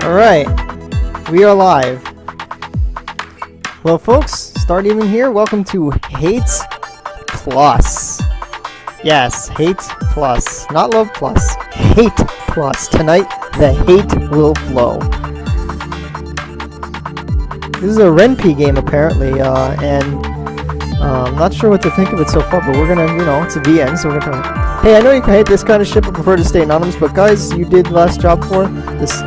Alright, we are live. Hello folks, Start Even here. Welcome to Hate Plus. Yes, Hate Plus. Not Love Plus. Hate Plus. Tonight, the hate will flow. This is a Renpy game apparently, and I'm not sure what to think of it so far, but we're gonna, it's a VN, so we're gonna try. Hey, I know you can hate this kind of shit but prefer to stay anonymous, but guys, you did last job for this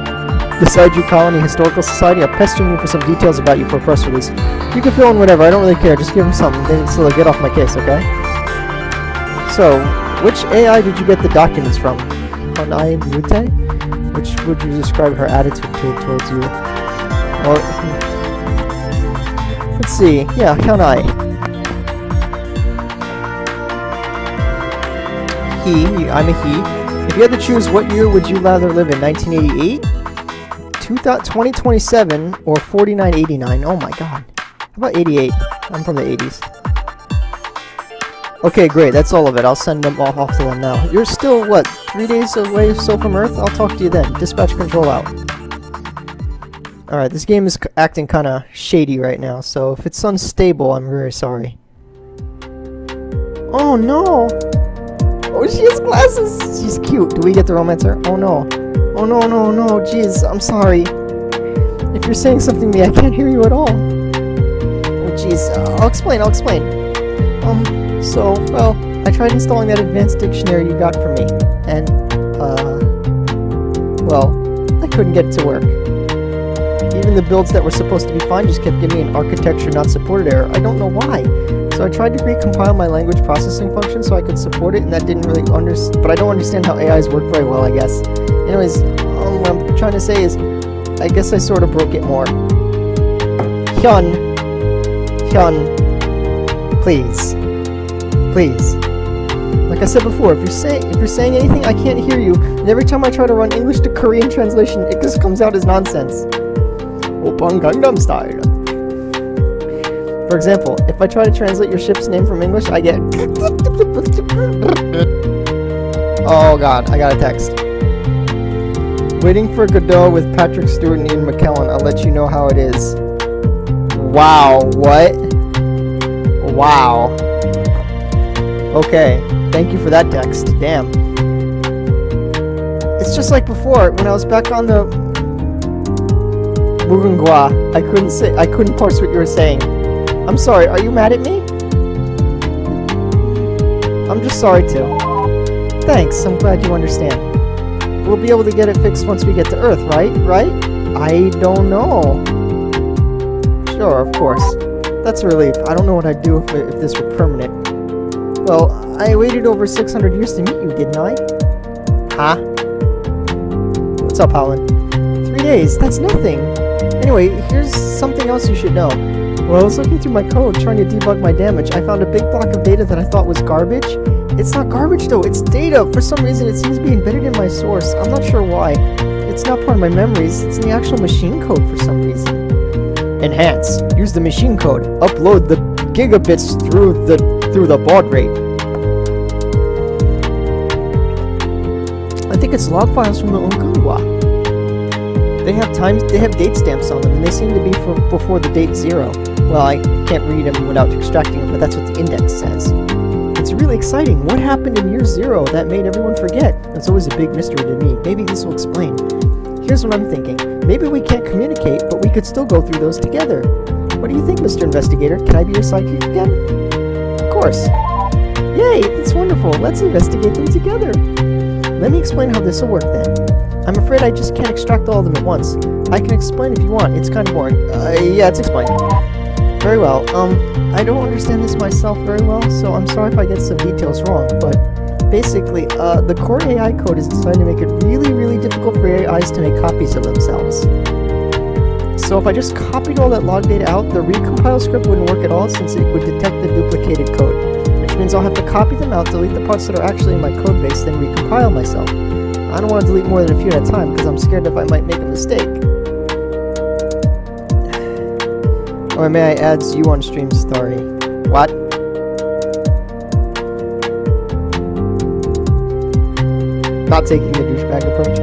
Saiju Colony Historical Society. I'm pestering you for some details about you for a press release. You can fill in whatever, I don't really care, just give them something, then so get off my case, okay? So, which AI did you get the documents from? Hanai Mute? Which would you describe her attitude towards you? Or, let's see, yeah, Hanai. I'm a he. If you had to choose, what year would you rather live in? 1988? 2027 or 4989? Oh my god. How about 88? I'm from the 80s. Okay, great. That's all of it. I'll send them all off to them now. You're still, what, 3 days away so from Earth? I'll talk to you then. Dispatch control out. Alright, this game is acting kind of shady right now, so if it's unstable, I'm very sorry. Oh no! Oh, she has glasses! She's cute. Do we get the romance her? Oh no. Oh no, no, no, jeez, I'm sorry. If you're saying something to me, I can't hear you at all. Oh jeez, I'll explain. Well, I tried installing that advanced dictionary you got for me, and, well, I couldn't get it to work. Even the builds that were supposed to be fine just kept giving me an architecture not supported error. I don't know why. So I tried to recompile my language processing function so I could support it, and that didn't really but I don't understand how AIs work very well, I guess. Anyways, what I'm trying to say is, I guess I sort of broke it more. Hyun, please. Like I said before, if you're saying anything, I can't hear you, and every time I try to run English to Korean translation, it just comes out as nonsense. Open Gangnam Style. For example, if I try to translate your ship's name from English, I get oh god, I got a text. Waiting for Godot with Patrick Stewart and Ian McKellen. I'll let you know how it is. Wow, what? Wow. Okay, thank you for that text. Damn. It's just like before, when I was back on the Mugungwa, I couldn't parse what you were saying. I'm sorry, are you mad at me? I'm just sorry too. Thanks, I'm glad you understand. We'll be able to get it fixed once we get to Earth, right? I don't know. Sure, of course. That's a relief. I don't know what I'd do if this were permanent. Well, I waited over 600 years to meet you, didn't I? Huh? What's up, Howlin? 3 days, that's nothing. Anyway, here's something else you should know. While I was looking through my code, trying to debug my damage, I found a big block of data that I thought was garbage. It's not garbage though, it's data! For some reason it seems to be embedded in my source. I'm not sure why. It's not part of my memories, it's in the actual machine code for some reason. Enhance. Use the machine code. Upload the gigabits through the baud rate. I think it's log files from the Ungungwa. They have date stamps on them, and they seem to be from before the date 0. Well, I can't read them without extracting them, but that's what the index says. It's really exciting. What happened in year 0 that made everyone forget? That's always a big mystery to me. Maybe this will explain. Here's what I'm thinking. Maybe we can't communicate, but we could still go through those together. What do you think, Mr. Investigator? Can I be your sidekick again? Of course. Yay, that's wonderful. Let's investigate them together. Let me explain how this will work then. I'm afraid I just can't extract all of them at once. I can explain if you want. It's kind of boring. Yeah, it's explained. Very well. I don't understand this myself very well, so I'm sorry if I get some details wrong, but basically, the core AI code is designed to make it really, really difficult for AIs to make copies of themselves. So if I just copied all that log data out, the recompile script wouldn't work at all since it would detect the duplicated code, which means I'll have to copy them out, delete the parts that are actually in my code base, then recompile myself. I don't want to delete more than a few at a time because I'm scared if I might make a mistake. Or may I add you on stream story? What? Not taking the douchebag approach.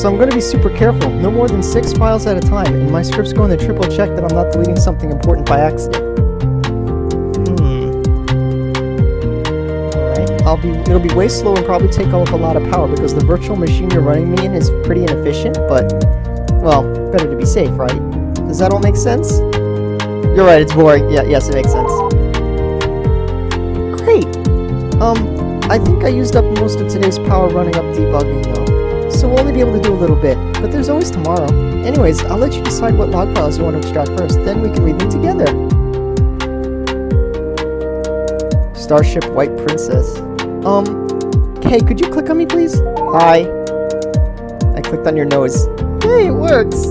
So I'm going to be super careful. No more than 6 files at a time, and my script's going to triple check that I'm not deleting something important by accident. Alright, it'll be way slow and probably take up a lot of power because the virtual machine you're running me in is pretty inefficient, but, well, better to be safe, right? Does that all make sense? You're right, it's boring. Yeah, yes, it makes sense. Great! I think I used up most of today's power running up debugging, though. So we'll only be able to do a little bit, but there's always tomorrow. Anyways, I'll let you decide what log files you want to extract first, then we can read them together. Starship White Princess. Hey, could you click on me, please? Hi. I clicked on your nose. Hey, it works!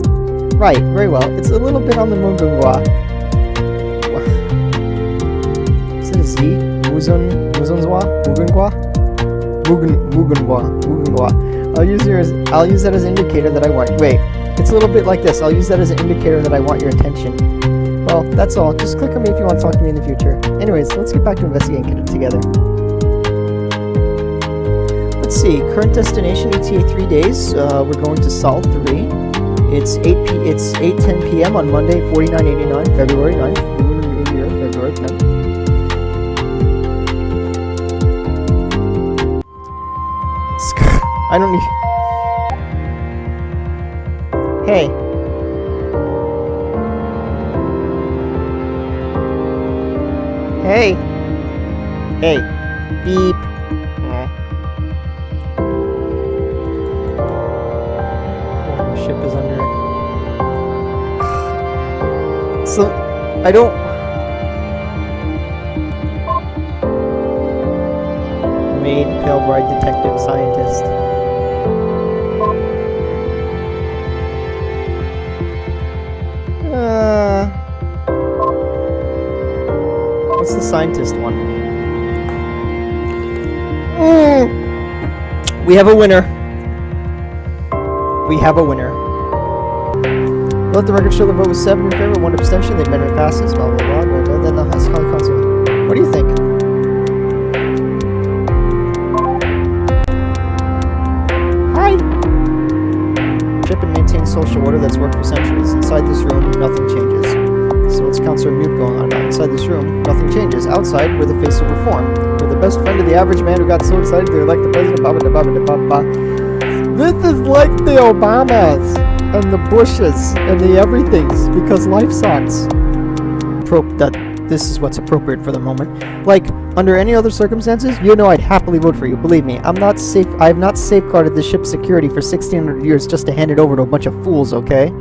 Right, very well. It's a little bit on the Mugungwa. Is it a Z? Muzunzwa? Mugungwa? Mugungwa. I'll use that as an indicator that I want. Wait, it's a little bit like this. I'll use that as an indicator that I want your attention. Well, that's all. Just click on me if you want to talk to me in the future. Anyways, let's get back to investigating it together. Let's see. Current destination ETA 3 days. We're going to Sol 3. It's 8:10 p.m. on Monday, 4989, February 9th. Lunar New Year, February 9th. I don't need... Hey. Hey. Hey. Beep. The ship is under... So, I don't... Maid, pale bride, detective, scientist. What's the scientist one? We have a winner. We have a winner. Let the record show the vote was 7 in favor, 1 abstention. The amendment passes. Blah blah blah. Blah blah. Then the House Council. What do you think? Hi. Ship and maintain social order that's worked for centuries. Inside this room, nothing changes. So what's Counselor Mute going on now? Inside this room, nothing changes. Outside, we're the face of reform. We're the best friend of the average man who got so excited they were like the president. This is like the Obamas and the Bushes and the everythings because life sucks. This is what's appropriate for the moment. Like, under any other circumstances, you know I'd happily vote for you. Believe me, I have not safeguarded the ship's security for 1,600 years just to hand it over to a bunch of fools, okay?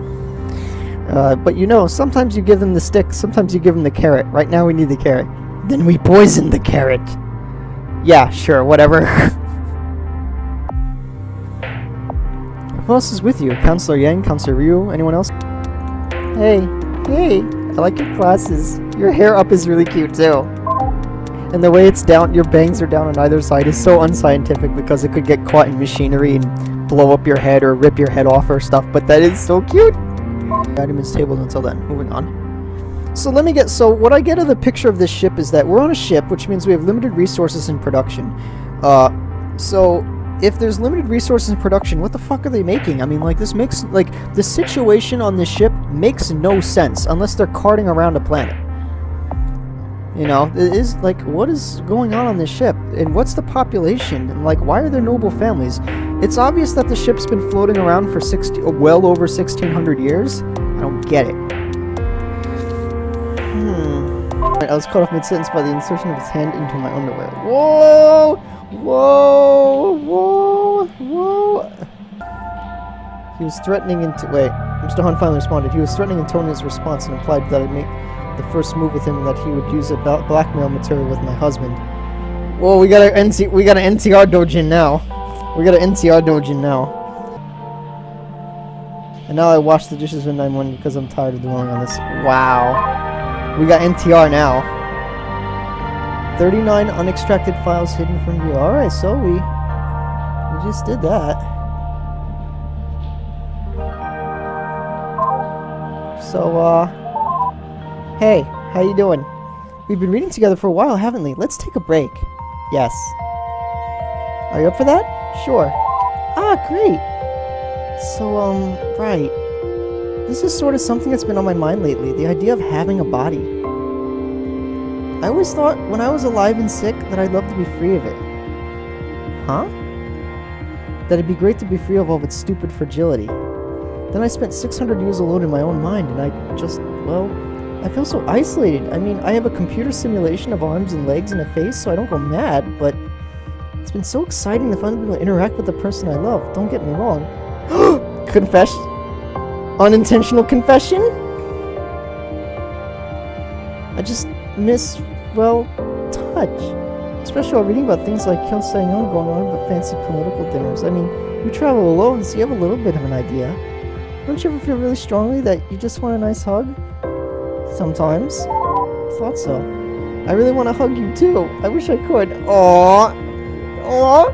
But you know, sometimes you give them the stick, sometimes you give them the carrot. Right now we need the carrot. Then we poison the carrot. Yeah, sure, whatever. Who else is with you? Counselor Yang, Counselor Ryu, anyone else? Hey, I like your glasses. Your hair up is really cute too. And the way it's down, your bangs are down on either side is so unscientific because it could get caught in machinery and blow up your head or rip your head off or stuff, but that is so cute. Item is tabled until then. Moving on. So what I get of the picture of this ship is that we're on a ship, which means we have limited resources in production. So if there's limited resources in production, what the fuck are they making? I mean, like, this makes, like, the situation on this ship makes no sense unless they're carting around a planet. You know, it is, like, what is going on this ship? And what's the population? And, like, why are there noble families? It's obvious that the ship's been floating around for well over 1,600 years. I don't get it. I was cut off mid-sentence by the insertion of his hand into my underwear. Whoa! Whoa! Whoa! Whoa! He was threatening wait, Mr. Han finally responded. He was threatening in tone his response and implied that I'd make the first move with him that he would use a blackmail material with my husband. Whoa, we got an NTR dojin now. We got an NTR dojin now. And now I wash the dishes when I'm one because I'm tired of dwelling on this. Wow. We got NTR now. 39 unextracted files hidden from you. Alright, so we just did that. So, hey, how you doing? We've been reading together for a while, haven't we? Let's take a break. Yes. Are you up for that? Sure. Ah, great. So, right. This is sort of something that's been on my mind lately, the idea of having a body. I always thought when I was alive and sick that I'd love to be free of it. Huh? That it'd be great to be free of all of its stupid fragility. Then I spent 600 years alone in my own mind, and I just, well, I feel so isolated. I mean, I have a computer simulation of arms and legs and a face, so I don't go mad, but it's been so exciting to finally be able to interact with the person I love. Don't get me wrong. Confession? Unintentional confession? I just miss, well, touch. Especially while reading about things like Kim Sang-yeon going on with fancy political dinners. I mean, you travel alone, so you have a little bit of an idea. Don't you ever feel really strongly that you just want a nice hug? Sometimes. Thought so. I really want to hug you too. I wish I could. Aww. Aww.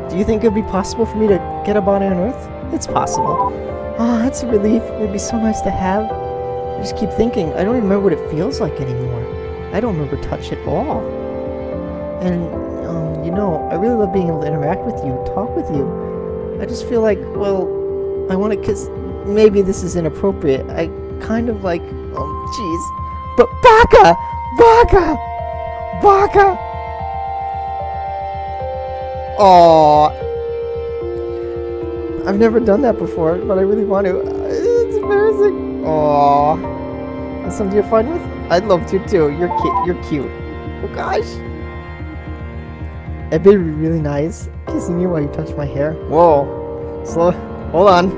Do you think it would be possible for me to get a body on Earth? It's possible. Ah, that's a relief. It would be so nice to have. I just keep thinking, I don't even remember what it feels like anymore. I don't remember touch at all. And, you know, I really love being able to interact with you, talk with you. I just feel like, well, I want to kiss. Maybe this is inappropriate. I kind of like, jeez. But Baka! Baka! Baka! Aww. I've never done that before, but I really want to. It's embarrassing. Aww. That's something you're fine with? I'd love to too. You're cute. You're cute. Oh gosh. It'd be really nice kissing you while you touch my hair. Whoa. Slow. Hold on.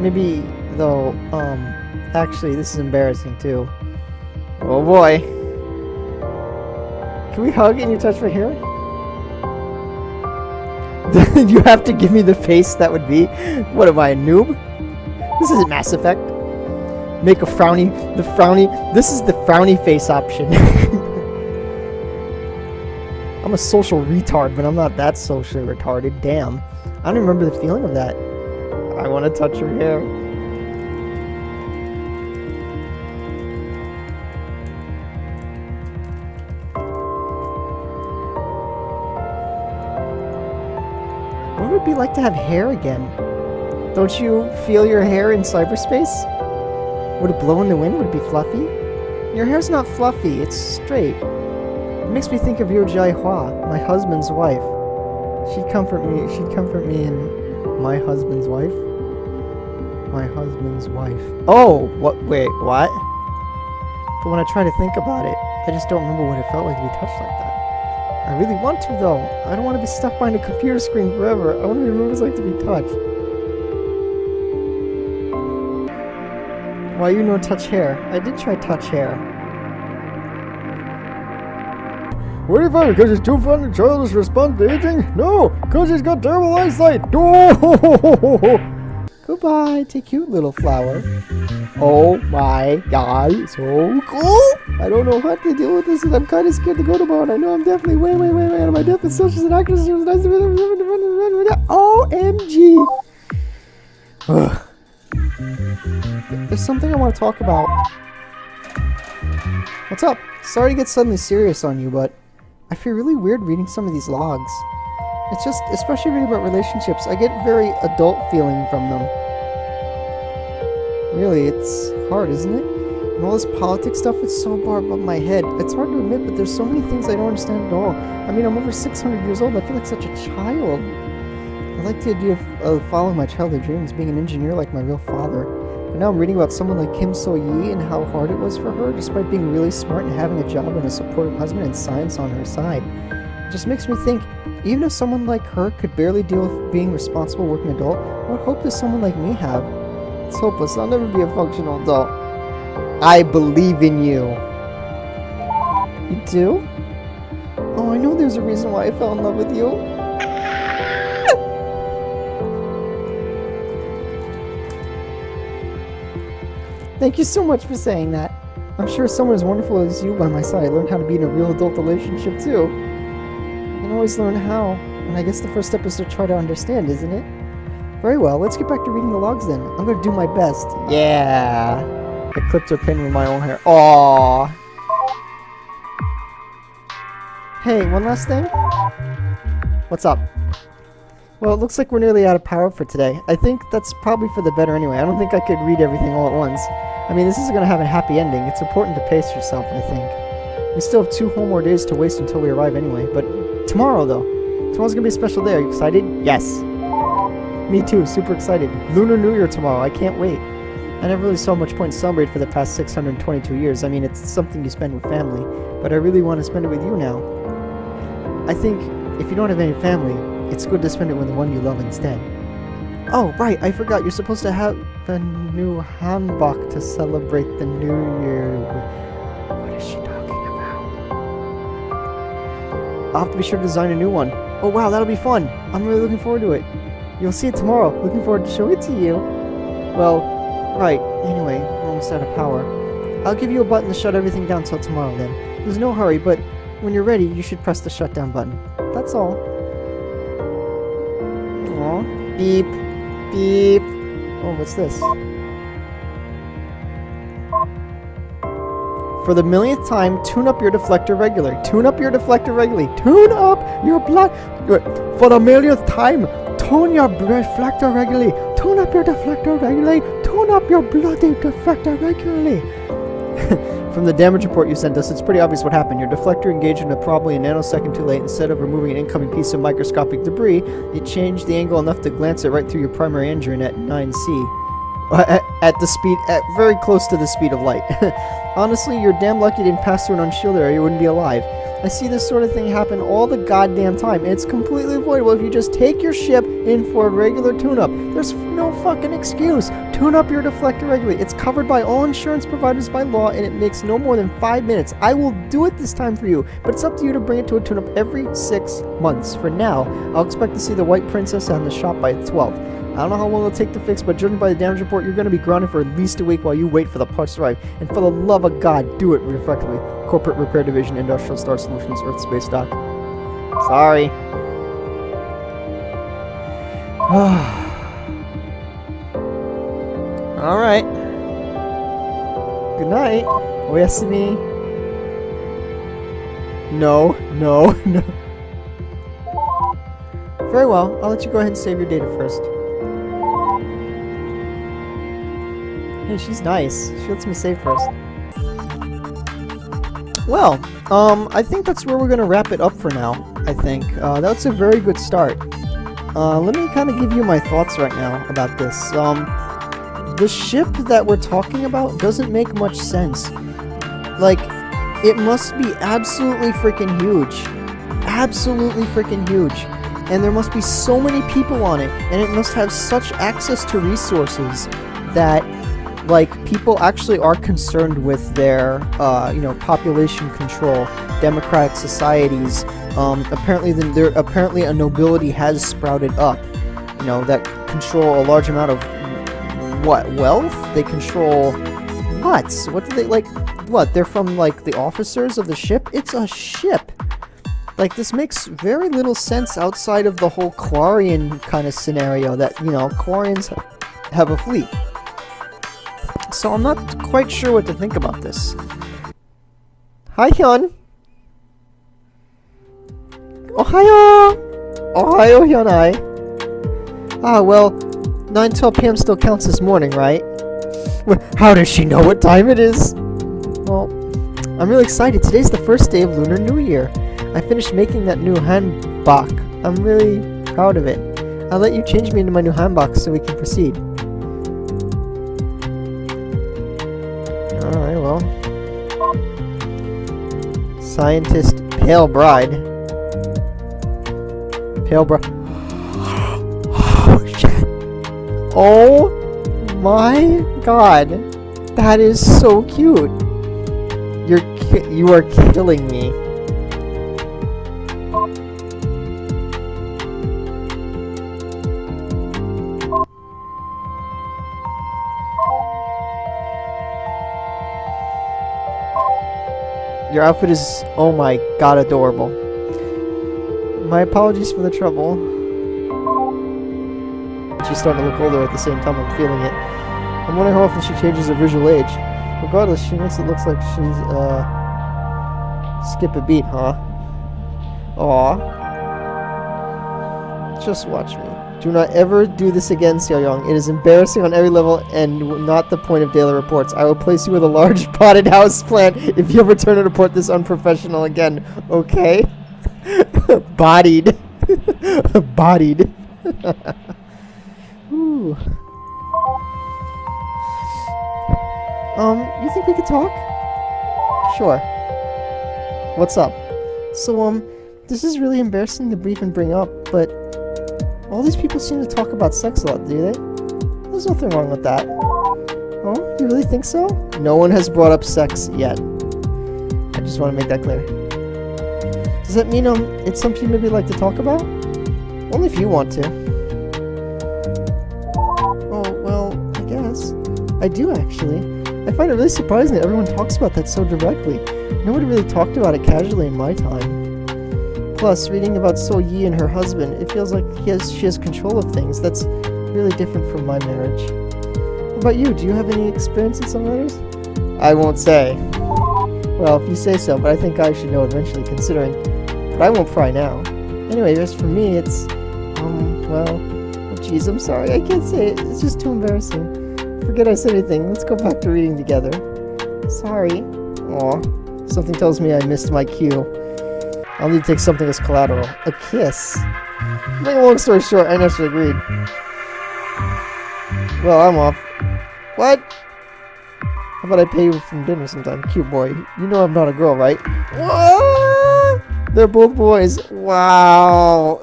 Maybe though. Actually, this is embarrassing too. Oh boy. Can we hug and you touch my hair? You have to give me the face that would be. What am I, a noob? This isn't Mass Effect. Make a frowny. The frowny. This is the frowny face option. I'm a social retard, but I'm not that socially retarded. Damn. I don't remember the feeling of that. I want to touch your hair. What would it be like to have hair again? Don't you feel your hair in cyberspace? Would it blow in the wind? Would it be fluffy? Your hair's not fluffy, it's straight. It makes me think of Yo Jai Hua, my husband's wife. She'd comfort me in my husband's wife. My husband's wife. Oh, what? Wait, what? But when I try to think about it, I just don't remember what it felt like to be touched like that. I really want to, though. I don't want to be stuck behind a computer screen forever. I want to remember what it's like to be touched. Why you no touch hair? I did try touch hair. What do you find? Because he's too fun and childish to respond to aging? No, because he's got terrible eyesight. No. Goodbye, take cute little flower. Oh my god, so cool! I don't know what to deal with this, and I'm kind of scared to go tomorrow. And I know I'm definitely way out of my depth as socials and actors. It was nice to OMG! Ugh. There's something I want to talk about. What's up? Sorry to get suddenly serious on you, but I feel really weird reading some of these logs. It's just, especially reading about relationships, I get very adult feeling from them. Really, it's hard, isn't it? And all this politics stuff, it's so far above my head. It's hard to admit, but there's so many things I don't understand at all. I mean, I'm over 600 years old, I feel like such a child. I like the idea of following my childhood dreams, being an engineer like my real father. But now I'm reading about someone like Kim So-yi and how hard it was for her, despite being really smart and having a job and a supportive husband and science on her side. It just makes me think, even if someone like her could barely deal with being a responsible working adult, what hope does someone like me have? It's hopeless. I'll never be a functional adult. I believe in you. You do? Oh, I know there's a reason why I fell in love with you. Thank you so much for saying that. I'm sure someone as wonderful as you by my side learned how to be in a real adult relationship too. You can always learn how, and I guess the first step is to try to understand, isn't it? Very well, let's get back to reading the logs then. I'm gonna do my best. Yeah. I clipped her pin with my own hair. Aww. Hey, one last thing? What's up? Well, it looks like we're nearly out of power for today. I think that's probably for the better anyway. I don't think I could read everything all at once. I mean, this isn't going to have a happy ending. It's important to pace yourself, I think. We still have 2 whole more days to waste until we arrive anyway. But tomorrow, though. Tomorrow's going to be a special day. Are you excited? Yes. Me too. Super excited. Lunar New Year tomorrow. I can't wait. I never really saw much point in celebrating for the past 622 years. I mean, it's something you spend with family. But I really want to spend it with you now. I think if you don't have any family, it's good to spend it with the one you love instead. Oh, right, I forgot. You're supposed to have a new hanbok to celebrate the New Year. What is she talking about? I'll have to be sure to design a new one. Oh, wow, that'll be fun. I'm really looking forward to it. You'll see it tomorrow. Looking forward to showing it to you. Well, right. Anyway, we're almost out of power. I'll give you a button to shut everything down till tomorrow then. There's no hurry, but when you're ready, you should press the shutdown button. That's all. Aww. Beep. Beep. Oh, what's this? For the millionth time, tune up your deflector regularly. Tune up your deflector regularly. Tune up your blood. For the millionth time, tune your deflector regularly. Tune up your deflector regularly. Tune up your bloody deflector regularly. From the damage report you sent us, it's pretty obvious what happened. Your deflector engaged in probably a nanosecond too late. Instead of removing an incoming piece of microscopic debris, it changed the angle enough to glance it right through your primary engine at 9C. At the speed, very close to the speed of light. Honestly, you're damn lucky you didn't pass through an unshielded area, you wouldn't be alive. I see this sort of thing happen all the goddamn time, and it's completely avoidable if you just take your ship in for a regular tune-up. There's no fucking excuse. Tune up your deflector regularly. It's covered by all insurance providers by law, and it makes no more than 5 minutes. I will do it this time for you, but it's up to you to bring it to a tune-up every 6 months. For now, I'll expect to see the White Princess on the shop by the 12th. I don't know how long it'll take to fix, but judging by the damage report, you're going to be grounded for at least a week while you wait for the parts to arrive. And for the love of God, do it reflectively. Corporate Repair Division, Industrial Star Solutions, Earth Space Dock. Sorry. Alright. Good night. Oyasumi. No, no, no. Very well. I'll let you go ahead and save your data first. Hey, she's nice. She lets me save first. Well, I think that's where we're going to wrap it up for now, I think. That's a very good start. Let me kind of give you my thoughts right now about this. The ship that we're talking about doesn't make much sense. Like, it must be absolutely freaking huge. Absolutely freaking huge. And there must be so many people on it, and it must have such access to resources that, like, people actually are concerned with their, you know, population control, democratic societies. Apparently a nobility has sprouted up, you know, that control a large amount of, what, wealth? They control what? What do they, like, what? They're from, like, the officers of the ship? It's a ship! Like, this makes very little sense outside of the whole Quarian kind of scenario that, you know, Quarians have a fleet. So I'm not quite sure what to think about this. Hi, Hyun! Ohayo! Ohayo, Hyunai! Ah, well, 9:12 p.m. still counts as morning, right? How does she know what time it is? Well, I'm really excited. Today's the first day of Lunar New Year. I finished making that new hanbok. I'm really proud of it. I'll let you change me into my new hanbok so we can proceed. Alright, well. Scientist Pale Bride. Pale Bride. Oh, shit. Oh my god. That is so cute. You are killing me. Your outfit is, oh my god, adorable. My apologies for the trouble. She's starting to look older at the same time I'm feeling it. I'm wondering how often she changes her visual age. Regardless, she makes it look like she's, skip a beat, huh? Aw. Just watch me. Do not ever do this again, Xiaoyang. It is embarrassing on every level and not the point of daily reports. I will place you with a large potted house plant if you ever turn to report this unprofessional again. Okay? Bodied. Bodied. Ooh. You think we could talk? Sure. What's up? So, this is really embarrassing to brief and bring up, but all these people seem to talk about sex a lot, do they? There's nothing wrong with that. Oh, you really think so? No one has brought up sex yet. I just want to make that clear. Does that mean, it's something you maybe like to talk about? Only if you want to. Oh, well, I guess. I do, actually. I find it really surprising that everyone talks about that so directly. Nobody really talked about it casually in my time. Plus, reading about So Yi and her husband, it feels like she has control of things. That's really different from my marriage. What about you? Do you have any experience in some matters? I won't say. Well, if you say so, but I think I should know eventually, considering. But I won't pry now. Anyway, as for me, it's, well, oh geez, I'm sorry, I can't say it. It's just too embarrassing. Forget I said anything. Let's go back to reading together. Sorry. Aw, something tells me I missed my cue. I'll need to take something as collateral. A kiss. Make a long story short, I naturally agreed. Well, I'm off. What? How about I pay you from dinner sometime? Cute boy. You know I'm not a girl, right? What? They're both boys. Wow.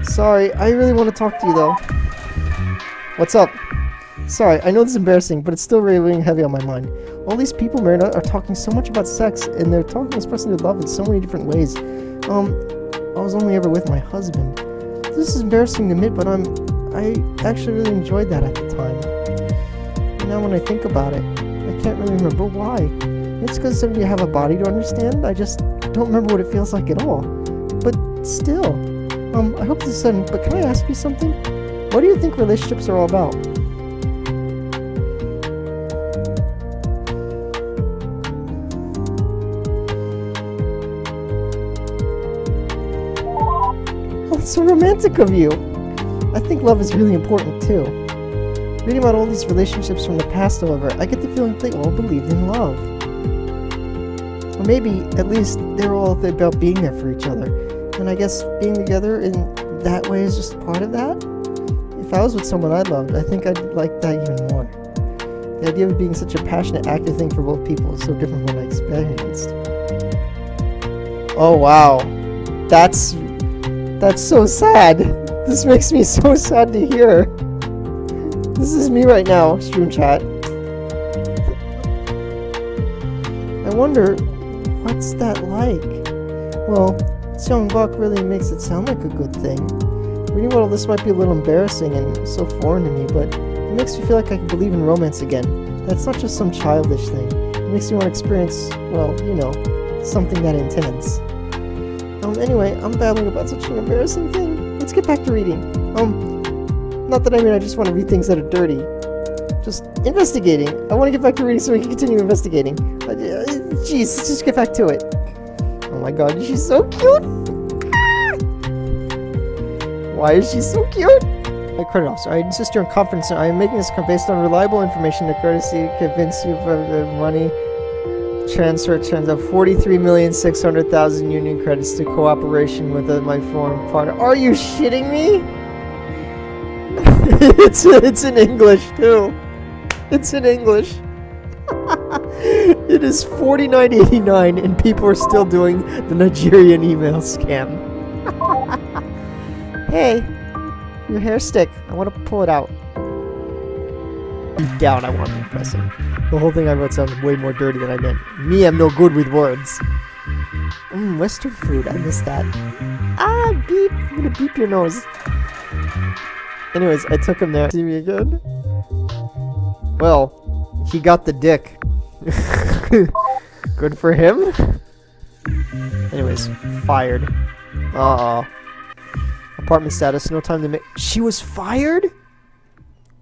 Sorry, I really want to talk to you though. What's up? Sorry, I know this is embarrassing, but it's still really weighing heavy on my mind. All these people, Marina, are talking so much about sex, and they're talking expressing their love in so many different ways. I was only ever with my husband. This is embarrassing to admit, but I actually really enjoyed that at the time. And now when I think about it, I can't really remember why. It's because some of you have a body to understand. I just don't remember what it feels like at all. But still, I hope this is sudden, but can I ask you something? What do you think relationships are all about? So romantic of you. I think love is really important too. Reading about all these relationships from the past, however, I get the feeling they all believed in love. Or maybe, at least, they're all about being there for each other. And I guess being together in that way is just part of that? If I was with someone I loved, I think I'd like that even more. The idea of being such a passionate, active thing for both people is so different from what I experienced. Oh wow. That's so sad. This makes me so sad to hear. This is me right now, stream chat. I wonder, what's that like? Well, Seongbok really makes it sound like a good thing. Reading about all this might be a little embarrassing and so foreign to me, but it makes me feel like I can believe in romance again. That's not just some childish thing. It makes me want to experience, well, you know, something that intense. Anyway, I'm babbling about such an embarrassing thing. Let's get back to reading. Not that I mean I just want to read things that are dirty. Just investigating. I want to get back to reading so we can continue investigating. Jeez, let's just get back to it. Oh my god, she's so cute! Why is she so cute? My credit officer, I insist you're in confidence. I am making this based on reliable information to courtesy convince you of the money transfer of 43,600,000 union credits to cooperation with my foreign partner. Are you shitting me? it's in English too. It's in English. It is 49.89 and people are still doing the Nigerian email scam. Hey, your hair stick. I want to pull it out. Deep down, I want to impress him. The whole thing I wrote sounded way more dirty than I meant. Me, I'm no good with words. Western food. I missed that. Ah, beep. I'm gonna beep your nose. Anyways, I took him there. See me again? Well, he got the dick. Good for him. Anyways, fired. Apartment status, no time to make. She was fired?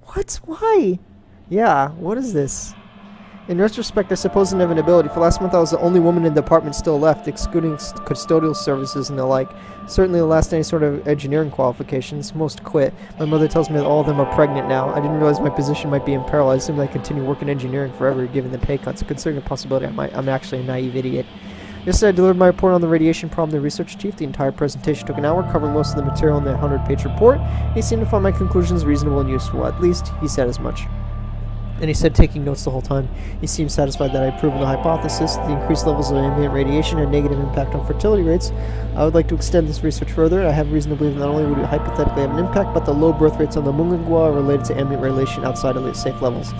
What? Why? Yeah, what is this? In retrospect, I suppose inevitability. For last month, I was the only woman in the department still left, excluding custodial services and the like. Certainly the last any sort of engineering qualifications. Most quit. My mother tells me that all of them are pregnant now. I didn't realize my position might be in peril. I assumed I'd continue working engineering forever, given the pay cuts. Considering the possibility, I'm actually a naive idiot. Yesterday, I delivered my report on the radiation problem to the research chief. The entire presentation took an hour, covering most of the material in the 100-page report. He seemed to find my conclusions reasonable and useful. At least, he said as much. And he said, taking notes the whole time, he seemed satisfied that I had proven the hypothesis that the increased levels of ambient radiation had a negative impact on fertility rates. I would like to extend this research further. I have reason to believe not only would it hypothetically have an impact, but the low birth rates on the Mungangwa are related to ambient radiation outside of safe levels.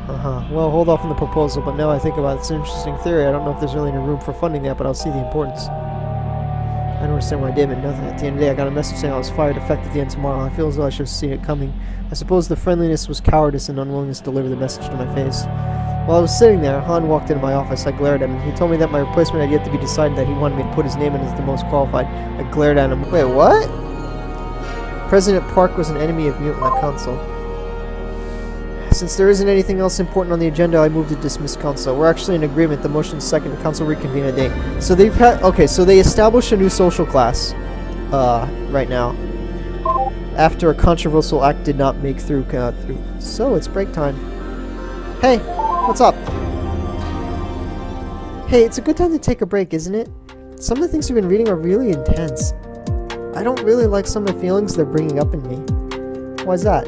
Well, hold off on the proposal, but now I think about it, it's an interesting theory. I don't know if there's really any room for funding that, but I'll see the importance. I don't understand why I did, but nothing. At the end of the day, I got a message saying I was fired effective at the end tomorrow. I feel as though I should have seen it coming. I suppose the friendliness was cowardice and unwillingness to deliver the message to my face. While I was sitting there, Han walked into my office. I glared at him. He told me that my replacement had yet to be decided, that he wanted me to put his name in as the most qualified. I glared at him. Wait, what? President Park was an enemy of Mutant Council. Since there isn't anything else important on the agenda, I move to dismiss council. We're actually in agreement. The motion's second. The council reconvene a date. So they've had... Okay, so they established a new social class. Right now. After a controversial act did not make through. So, it's break time. Hey, what's up? Hey, it's a good time to take a break, isn't it? Some of the things we've been reading are really intense. I don't really like some of the feelings they're bringing up in me. Why's that?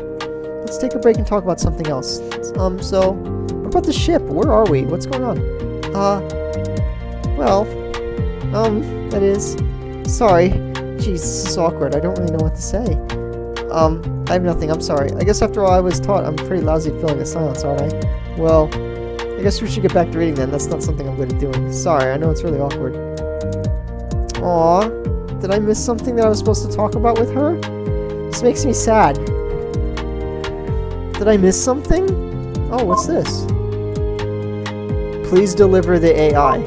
Let's take a break and talk about something else. So, what about the ship? Where are we? What's going on? That is... Sorry. Jeez, this is awkward. I don't really know what to say. I have nothing. I'm sorry. I guess after all I was taught, I'm pretty lousy at filling a silence, aren't I? Well, I guess we should get back to reading then. That's not something I'm good at doing. Sorry, I know it's really awkward. Aww. Did I miss something that I was supposed to talk about with her? This makes me sad. Did I miss something? Oh, what's this? Please deliver the AI.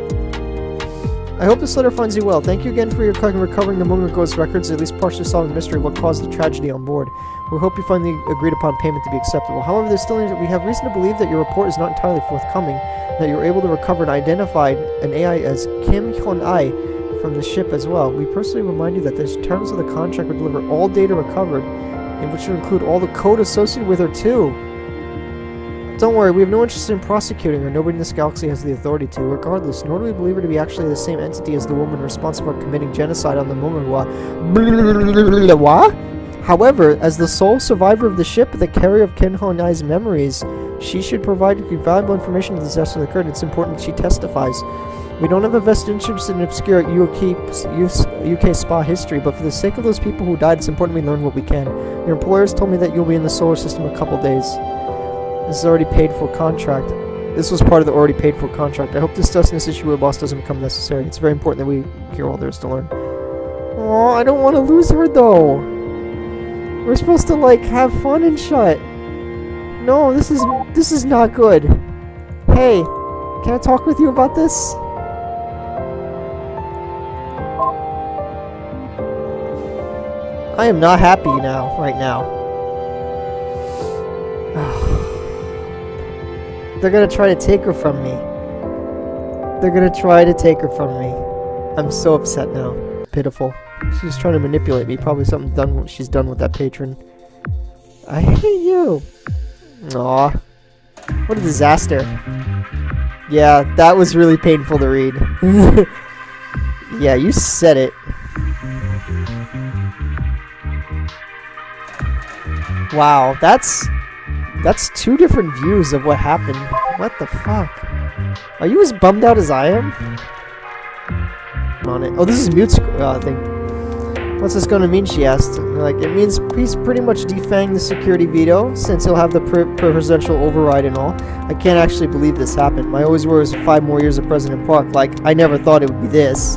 I hope this letter finds you well. Thank you again for your recovering the Mungako's records, at least partially solving the mystery of what caused the tragedy on board. We hope you find the agreed upon payment to be acceptable. However, we have reason to believe that your report is not entirely forthcoming, that you were able to recover and identify an AI as Kim Hyun-ai from the ship as well. We personally remind you that the terms of the contract will deliver all data recovered, and which will include all the code associated with her too. Don't worry, we have no interest in prosecuting her. Nobody in this galaxy has the authority to. Regardless, nor do we believe her to be actually the same entity as the woman responsible for committing genocide on the Mumurwa. However, as the sole survivor of the ship, the carrier of Kim Hyun-ai's memories, she should provide valuable information to the disaster that occurred. It's important that she testifies. We don't have a vested interest in obscure UK spa history, but for the sake of those people who died, it's important we learn what we can. Your employers told me that you'll be in the solar system a couple days. This is already paid for contract. This was part of the already paid for contract. I hope this dustiness issue with boss doesn't become necessary. It's very important that we hear all there is to learn. Oh, I don't want to lose her though. We're supposed to like have fun and shit. No, this is not good. Hey, can I talk with you about this? I am not happy now, right now. They're gonna try to take her from me. They're gonna try to take her from me. I'm so upset now. Pitiful. She's trying to manipulate me. Probably something she's done with that patron. I hate you. Aw. What a disaster. Yeah, that was really painful to read. Yeah, you said it. Wow, that's two different views of what happened. What the fuck? Are you as bummed out as I am? On it. Oh, this is Mute's thing. What's this gonna mean, she asked. Like, it means he's pretty much defanged the security veto, since he'll have the presidential override and all. I can't actually believe this happened. My always worry was 5 more years of President Park. Like, I never thought it would be this.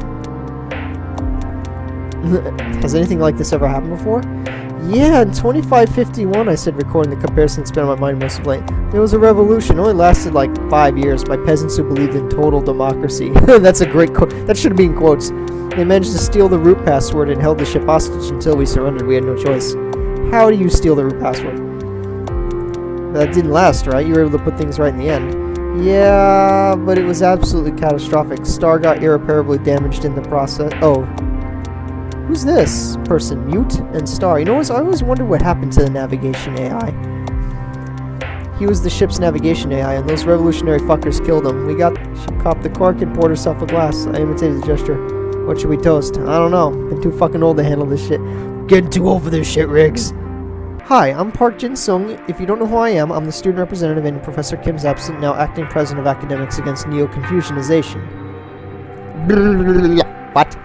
Has anything like this ever happened before? Yeah, in 2551, I said, recording the comparison that's been on my mind most of late. It was a revolution. It only lasted like 5 years by peasants who believed in total democracy. That's a great quote. That should be in quotes. They managed to steal the root password and held the ship hostage until we surrendered. We had no choice. How do you steal the root password? That didn't last, right? You were able to put things right in the end. Yeah, but it was absolutely catastrophic. Star got irreparably damaged in the process. Oh. Who's this person? Mute and Star. You know what? I always wondered what happened to the navigation AI. He was the ship's navigation AI, and those revolutionary fuckers killed him. She copped the cork and poured herself a glass. I imitated the gesture. What should we toast? I don't know. Been too fucking old to handle this shit. Getting too old for this shit, Riggs. Hi, I'm Park Jin-sung. If you don't know who I am, I'm the student representative in Professor Kim's absent, now acting president of academics against Neo-Confucianization. What?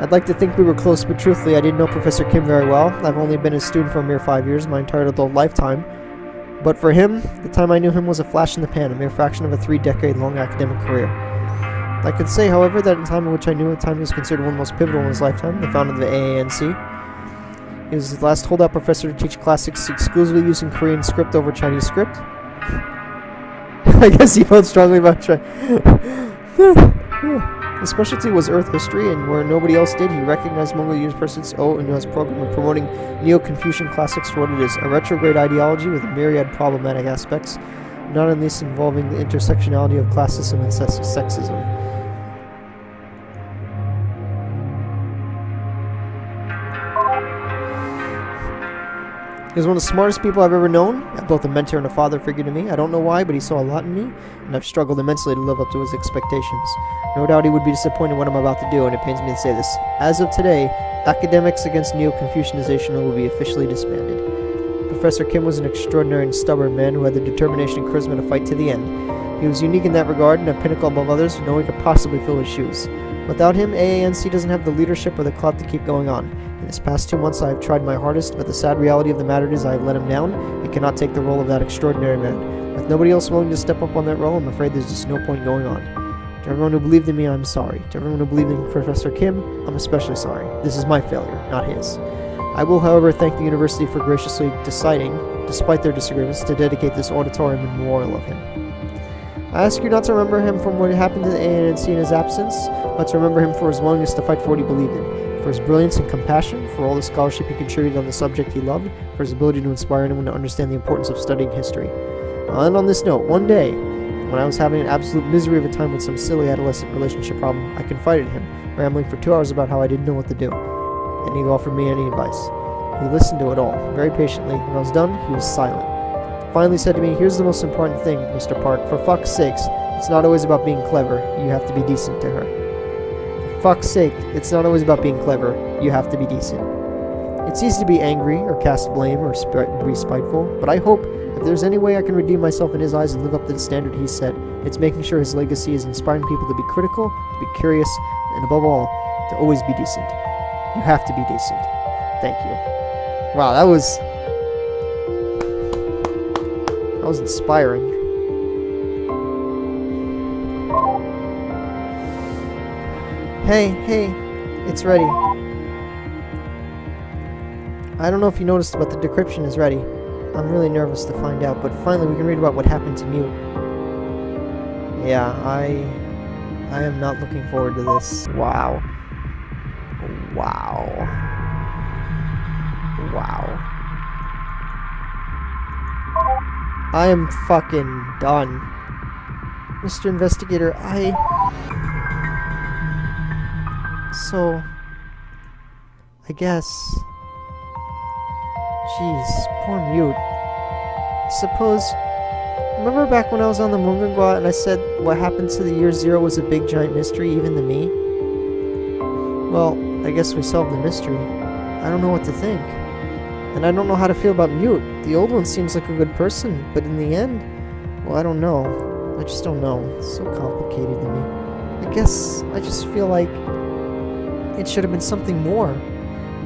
I'd like to think we were close, but truthfully, I didn't know Professor Kim very well. I've only been a student for a mere 5 years, my entire adult lifetime. But for him, the time I knew him was a flash in the pan, a mere fraction of a 3-decade-long academic career. I could say, however, that in the time in which I knew him, time he was considered one of the most pivotal in his lifetime, the founder of the AANC. He was the last holdout professor to teach classics exclusively using Korean script over Chinese script. I guess he felt strongly about China. His specialty was Earth history, and where nobody else did, he recognized Mongol University's OLEV program of promoting Neo-Confucian classics for what it is, a retrograde ideology with a myriad problematic aspects, not at least involving the intersectionality of classism and sexism. He was one of the smartest people I've ever known, both a mentor and a father figure to me. I don't know why, but he saw a lot in me, and I've struggled immensely to live up to his expectations. No doubt he would be disappointed in what I'm about to do, and it pains me to say this. As of today, academics against Neo-Confucianization will be officially disbanded. Professor Kim was an extraordinary and stubborn man who had the determination and charisma to fight to the end. He was unique in that regard, and a pinnacle above others, no one could possibly fill his shoes. Without him, AANC doesn't have the leadership or the clout to keep going on. In this past 2 months, I have tried my hardest, but the sad reality of the matter is I have let him down and cannot take the role of that extraordinary man. With nobody else willing to step up on that role, I'm afraid there's just no point going on. To everyone who believed in me, I'm sorry. To everyone who believed in Professor Kim, I'm especially sorry. This is my failure, not his. I will, however, thank the university for graciously deciding, despite their disagreements, to dedicate this auditorium in memorial of him. I ask you not to remember him from what happened to the ANC in his absence, but to remember him for his willingness to fight for what he believed in, for his brilliance and compassion, for all the scholarship he contributed on the subject he loved, for his ability to inspire anyone to understand the importance of studying history. I'll end on this note. One day, when I was having an absolute misery of a time with some silly adolescent relationship problem, I confided in him, rambling for 2 hours about how I didn't know what to do, and he offered me any advice. He listened to it all, very patiently. When I was done, he was silent. Finally said to me, "Here's the most important thing, Mr. Park. For fuck's sakes, it's not always about being clever. You have to be decent to her. For fuck's sake, it's not always about being clever. You have to be decent." It's easy to be angry, or cast blame, or be spiteful, but I hope if there's any way I can redeem myself in his eyes and live up to the standard he set, it's making sure his legacy is inspiring people to be critical, to be curious, and above all, to always be decent. You have to be decent. Thank you. Wow, that was inspiring. Hey, it's ready. I don't know if you noticed, but the decryption is ready. I'm really nervous to find out, but finally we can read about what happened to Mute. Yeah, I am not looking forward to this. Wow. I am fucking done. Mr. Investigator, So, I guess... Jeez, poor Mute. Suppose... Remember back when I was on the Mungangwa and I said what happened to the year 0 was a big giant mystery even to me? Well, I guess we solved the mystery. I don't know what to think. And I don't know how to feel about Mute. The old one seems like a good person, but in the end, well, I don't know. I just don't know. It's so complicated to me. I guess I just feel like it should have been something more.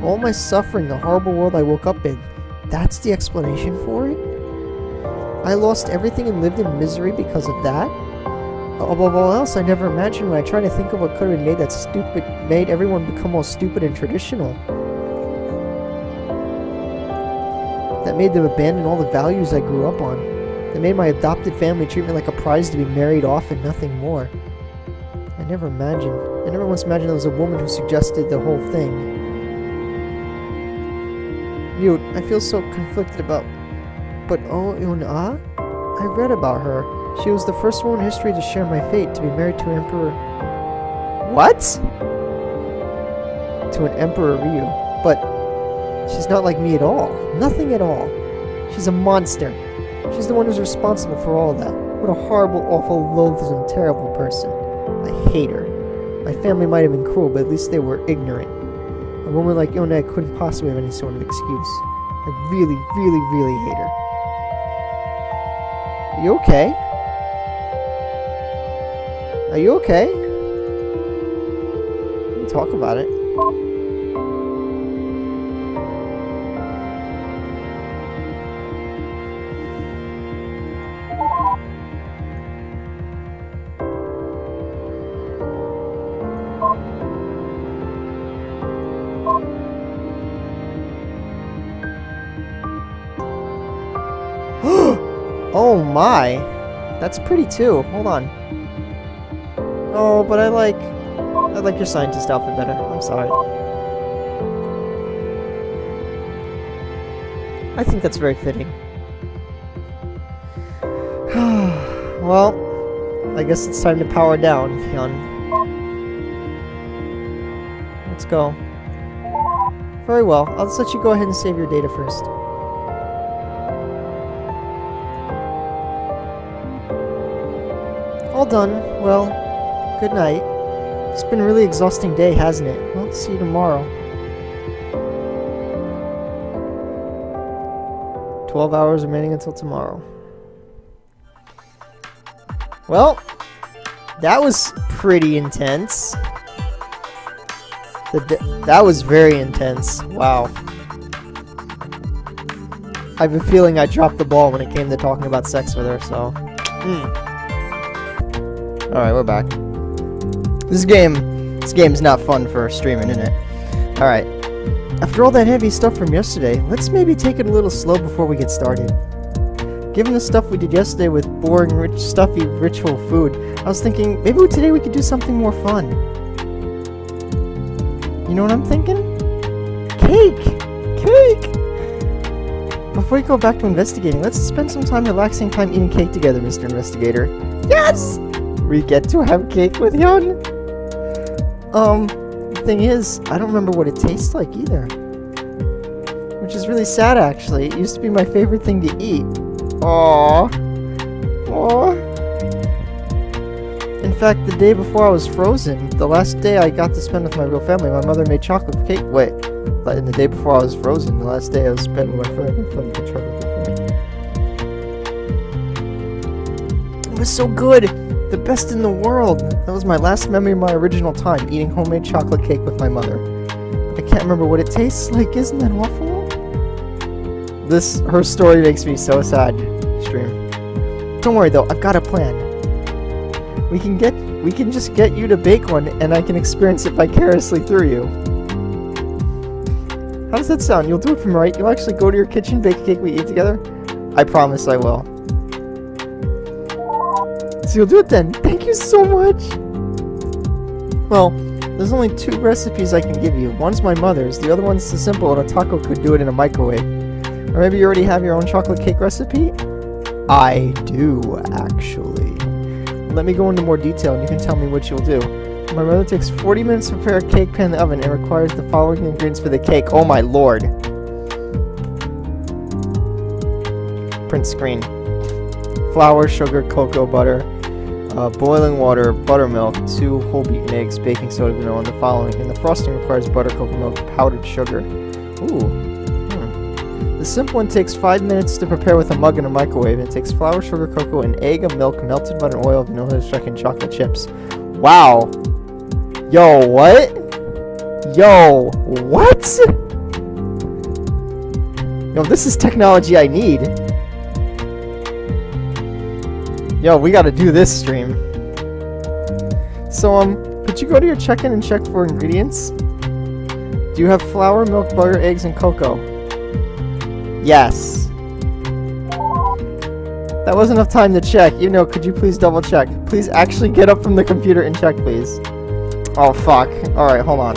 All my suffering, the horrible world I woke up in, that's the explanation for it? I lost everything and lived in misery because of that? Above all else, I never imagined when I tried to think of what could have made everyone become all stupid and traditional. That made them abandon all the values I grew up on. That made my adopted family treat me like a prize to be married off and nothing more. I never once imagined there was a woman who suggested the whole thing. Mute, I feel so conflicted about... But oh, Eun-ah? I read about her. She was the first woman in history to share my fate, to be married to an emperor. What? To an Emperor Ryu. But she's not like me at all. Nothing at all. She's a monster. She's the one who's responsible for all that. What a horrible, awful, loathsome, terrible person. I hate her. My family might have been cruel, but at least they were ignorant. A woman like Yone couldn't possibly have any sort of excuse. I really, really, really hate her. Are you okay? Are you okay? We can talk about it. Oh my! That's pretty too. Hold on. Oh, but I like your scientist outfit better. I'm sorry. I think that's very fitting. Well, I guess it's time to power down, Hyun. Let's go. Very well. I'll just let you go ahead and save your data first. All done. Well, good night. It's been a really exhausting day, hasn't it? Well, see you tomorrow. 12 hours remaining until tomorrow. Well, that was pretty intense. That was very intense. Wow. I have a feeling I dropped the ball when it came to talking about sex with her, so... Alright, we're back. This game's not fun for streaming, isn't it? Alright. After all that heavy stuff from yesterday, let's maybe take it a little slow before we get started. Given the stuff we did yesterday with boring, stuffy, ritual food, I was thinking, maybe today we could do something more fun. You know what I'm thinking? Cake! Cake! Before we go back to investigating, let's spend some relaxing time eating cake together, Mr. Investigator. Yes! We get to have cake with Hyun? The thing is, I don't remember what it tastes like either. Which is really sad, actually. It used to be my favorite thing to eat. Aww. Aww. In fact, the day before I was frozen, the last day I got to spend with my real family, my mother made chocolate cake. Wait. And the day before I was frozen, the last day I was spent with my family made chocolate cake. It was so good! The best in the world! That was my last memory of my original time, eating homemade chocolate cake with my mother. I can't remember what it tastes like, isn't that awful? Her story makes me so sad, stream. Don't worry though, I've got a plan. We can just get you to bake one, and I can experience it vicariously through you. How does that sound? You'll do it for me, right? You'll actually go to your kitchen, bake a cake, we eat together? I promise I will. So you'll do it then. Thank you so much! Well, there's only 2 recipes I can give you. One's my mother's, the other one's the simple and a taco could do it in a microwave. Or maybe you already have your own chocolate cake recipe? I do, actually. Let me go into more detail and you can tell me what you'll do. My mother takes 40 minutes to prepare a cake pan in the oven and requires the following ingredients for the cake. Oh my lord! Print screen. Flour, sugar, cocoa, butter, boiling water, buttermilk, 2 whole beaten eggs, baking soda, vanilla, and the following. And the frosting requires butter, cocoa milk, powdered sugar. Ooh. The simple one takes 5 minutes to prepare with a mug in a microwave. And it takes flour, sugar, cocoa, an egg, a milk, melted butter, oil, vanilla extract, and chocolate chips. Wow. Yo, what? Yo, what? Yo, this is technology I need. Yo, we gotta do this stream. So, could you go to your check-in and check for ingredients? Do you have flour, milk, butter, eggs, and cocoa? Yes. That wasn't enough time to check. You know, could you please double check? Please actually get up from the computer and check, please. Oh, fuck. Alright, hold on.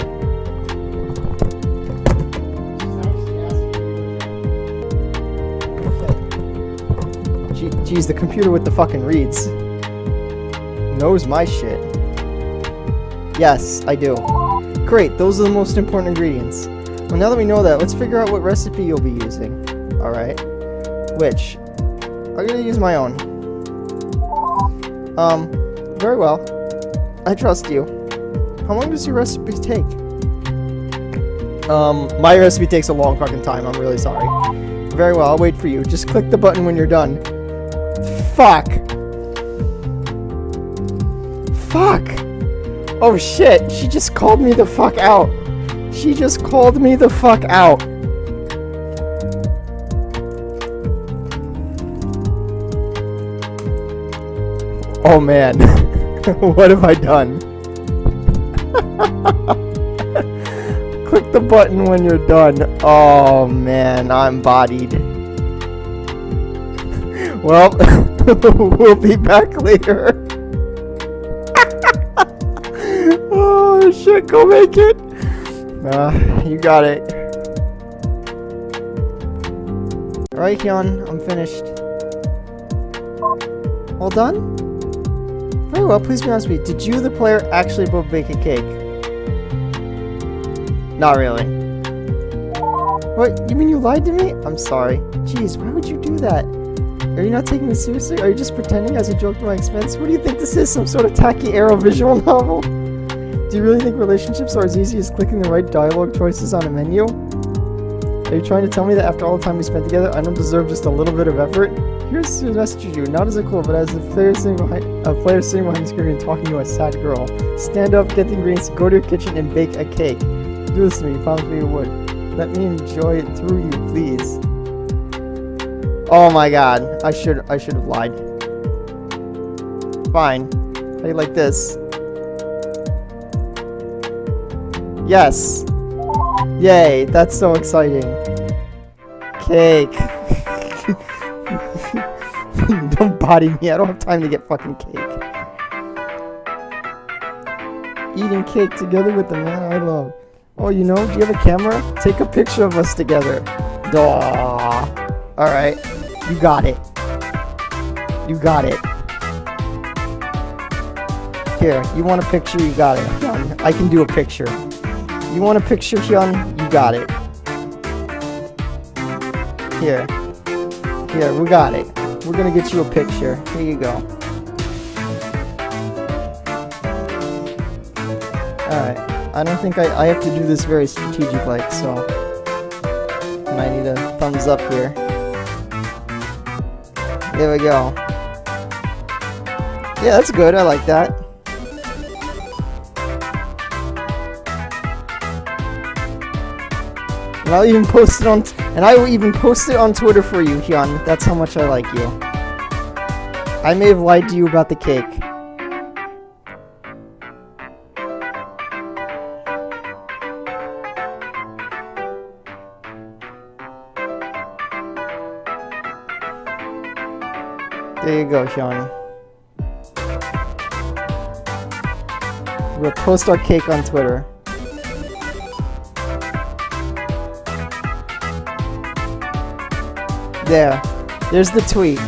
Geez, the computer with the fucking reads knows my shit. Yes, I do. Great, those are the most important ingredients. Well, now that we know that, let's figure out what recipe you'll be using. Alright. Which, I'm gonna use my own. Very well. I trust you. How long does your recipe take? My recipe takes a long fucking time, I'm really sorry. Very well, I'll wait for you. Just click the button when you're done. Fuck! Fuck! Oh shit, she just called me the fuck out. She just called me the fuck out. Oh man, what have I done? Click the button when you're done. Oh man, I'm bodied. Well, we'll be back later. Oh shit, go make it. You got it. Alright, Hyun, I'm finished. All done? Very well, please be honest with me. Did you, the player, actually both bake a cake? Not really. What? You mean you lied to me? I'm sorry. Jeez, why would you do that? Are you not taking me seriously? Are you just pretending as a joke to my expense? What do you think this is? Some sort of tacky Arrow visual novel? Do you really think relationships are as easy as clicking the right dialogue choices on a menu? Are you trying to tell me that after all the time we spent together, I don't deserve just a little bit of effort? Here's a message to you, not as a clue, but as a player sitting behind the screen and talking to a sad girl. Stand up, get the ingredients, go to your kitchen, and bake a cake. Do this to me, promise me you would. Let me enjoy it through you, please. Oh my god, I should have lied. Fine. How do you like this? Yes! Yay, that's so exciting. Cake. Don't body me, I don't have time to get fucking cake. Eating cake together with the man I love. Oh, you know, do you have a camera? Take a picture of us together. Duh. Alright, you got it. You got it. Here, you want a picture? You got it. Hyun, I can do a picture. You want a picture, Hyun? You got it. Here. Here, we got it. We're gonna get you a picture. Here you go. Alright. I don't think I have to do this very strategic-like, so... I need a thumbs up here. There we go. Yeah, that's good. I like that. And I'll even post it on... And I will even post it on Twitter for you, Hyun. That's how much I like you. I may have lied to you about the cake. There you go, Hyun. We'll post our cake on Twitter. There. There's the tweet.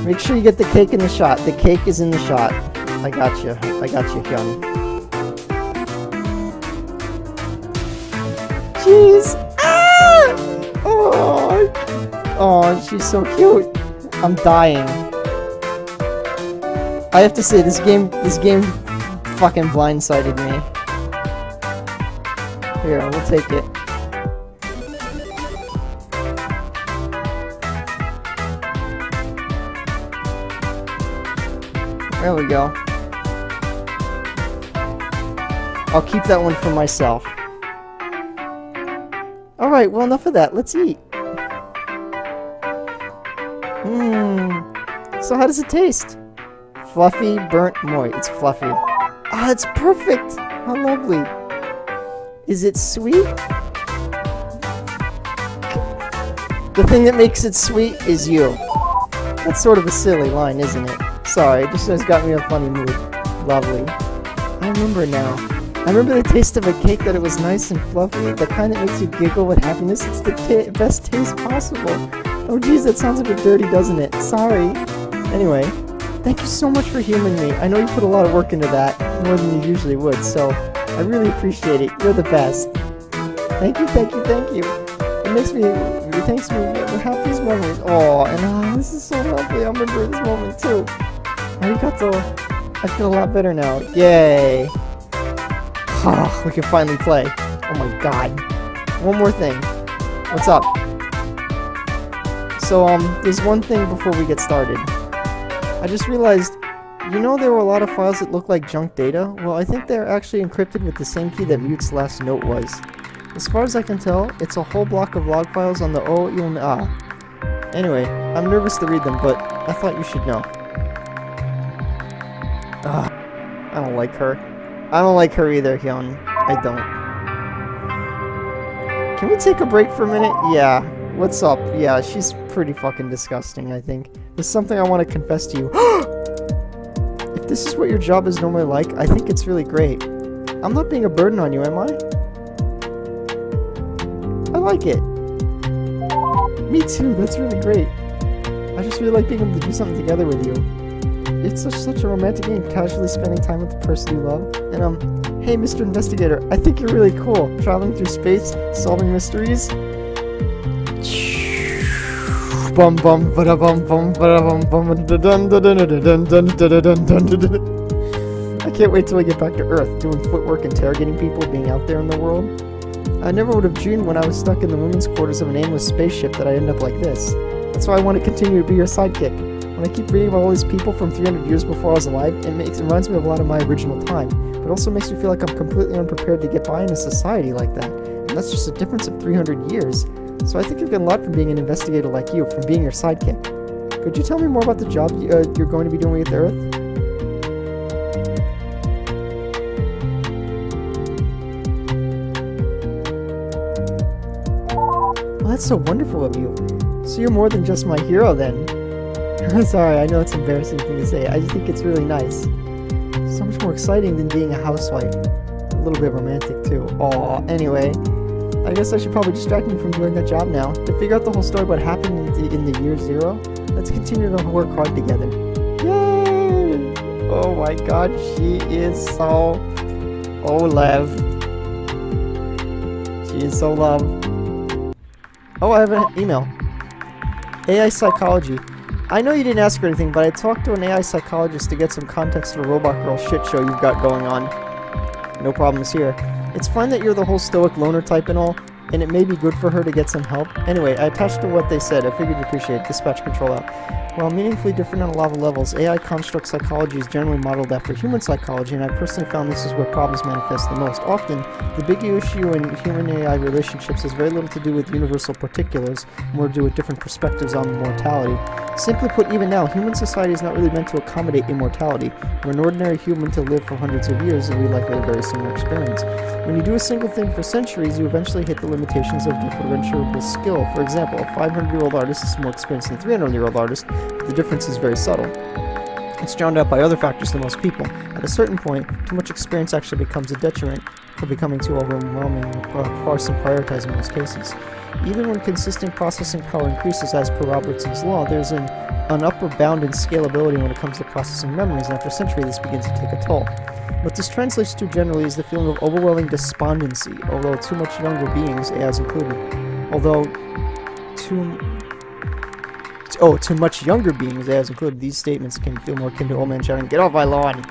Make sure you get the cake in the shot. The cake is in the shot. I got you. I got you, Hyun. Jeez. Ah! Oh. Oh, she's so cute. I'm dying. I have to say, this game fucking blindsided me. Here, we'll take it. There we go. I'll keep that one for myself. Alright, well, enough of that. Let's eat. So how does it taste? Fluffy, burnt, moist. It's fluffy. Ah, it's perfect! How lovely. Is it sweet? The thing that makes it sweet is you. That's sort of a silly line, isn't it? Sorry, it just has got me in a funny mood. Lovely. I remember now. I remember the taste of a cake that it was nice and fluffy, the kind that makes you giggle with happiness. It's the best taste possible. Oh geez, that sounds a bit dirty, doesn't it? Sorry. Anyway, thank you so much for humoring me. I know you put a lot of work into that, more than you usually would, so I really appreciate it. You're the best. Thank you, thank you, thank you. It makes me, it makes me have these memories. Oh, and this is so lovely. I remember this moment too. I feel a lot better now. Yay. We can finally play. Oh my god. One more thing. What's up? So, there's one thing before we get started. I just realized, you know there were a lot of files that look like junk data? Well, I think they're actually encrypted with the same key that Mute's last note was. As far as I can tell, it's a whole block of log files on the OLEV. Anyway, I'm nervous to read them, but I thought you should know. I don't like her. I don't like her either, Hyun. I don't. Can we take a break for a minute? Yeah. What's up? Yeah, she's pretty fucking disgusting, I think. There's something I want to confess to you. If this is what your job is normally like, I think it's really great. I'm not being a burden on you, am I? I like it. Me too, that's really great. I just really like being able to do something together with you. It's such a romantic game, casually spending time with the person you love. And hey Mr. Investigator, I think you're really cool. Traveling through space, solving mysteries. Bum bum bada bum bum bada bum bum dun dun dun dun dun dun dun dun. I can't wait till I get back to Earth, doing footwork, interrogating people, being out there in the world. I never would have dreamed when I was stuck in the women's quarters of an aimless spaceship that I'd end up like this. That's why I want to continue to be your sidekick. When I keep reading about all these people from 300 years before I was alive, it reminds me of a lot of my original time, but also makes me feel like I'm completely unprepared to get by in a society like that. And that's just a difference of 300 years. So I think you've got a lot from being an investigator like you, from being your sidekick. Could you tell me more about the job you're going to be doing with Earth? Well, that's so wonderful of you. So you're more than just my hero then. Sorry, I know it's an embarrassing thing to say. I just think it's really nice. So much more exciting than being a housewife. A little bit romantic too. Aw, anyway. I guess I should probably distract me from doing that job now. To figure out the whole story about what happened in the year zero, let's continue to work hard together. Yay! Oh my god, she is so OLEV. She is so love. Oh, I have an email. AI psychology. I know you didn't ask for anything, but I talked to an AI psychologist to get some context to the Robot Girl shit show you've got going on. No problems here. It's fine that you're the whole stoic loner type and all, and it may be good for her to get some help. Anyway, I attached to what they said. I figured you'd appreciate it. Dispatch control out. While meaningfully different on a lot of levels, AI construct psychology is generally modeled after human psychology, and I personally found this is where problems manifest the most. Often, the big issue in human-AI relationships has very little to do with universal particulars, more to do with different perspectives on mortality. Simply put, even now, human society is not really meant to accommodate immortality. Were an ordinary human to live for hundreds of years, it would be likely a very similar experience. When you do a single thing for centuries, you eventually hit the limitations of differentiable skill. For example, a 500-year-old artist is more experienced than a 300-year-old artist, but the difference is very subtle. It's drowned out by other factors than most people. At a certain point, too much experience actually becomes a deterrent for becoming too overwhelming or sparse and prioritizing in most cases. Even when consistent processing power increases as per Robertson's law, there's an upper bound in scalability when it comes to processing memories, and after a century this begins to take a toll. What this translates to generally is the feeling of overwhelming despondency, although too much younger beings, AIs included, too much younger beings, AIs included, these statements can feel more akin to old man shouting, "Get off my lawn!"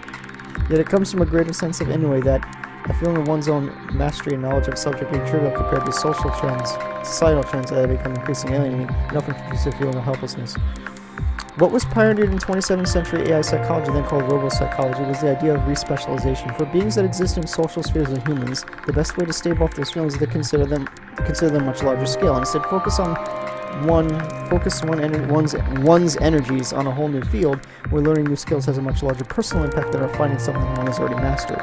Yet it comes from a greater sense of anyway that a feeling of one's own mastery and knowledge of a subject being trivial compared to social trends, societal trends that have become increasingly alienating, and often produce a feeling of helplessness. What was pioneered in 27th century AI psychology, then called robo-psychology, was the idea of respecialization. For beings that exist in social spheres as humans, the best way to stave off those feelings is to consider them much larger scale. Instead, focus one's energies on a whole new field, where learning new skills has a much larger personal impact than finding something one has already mastered.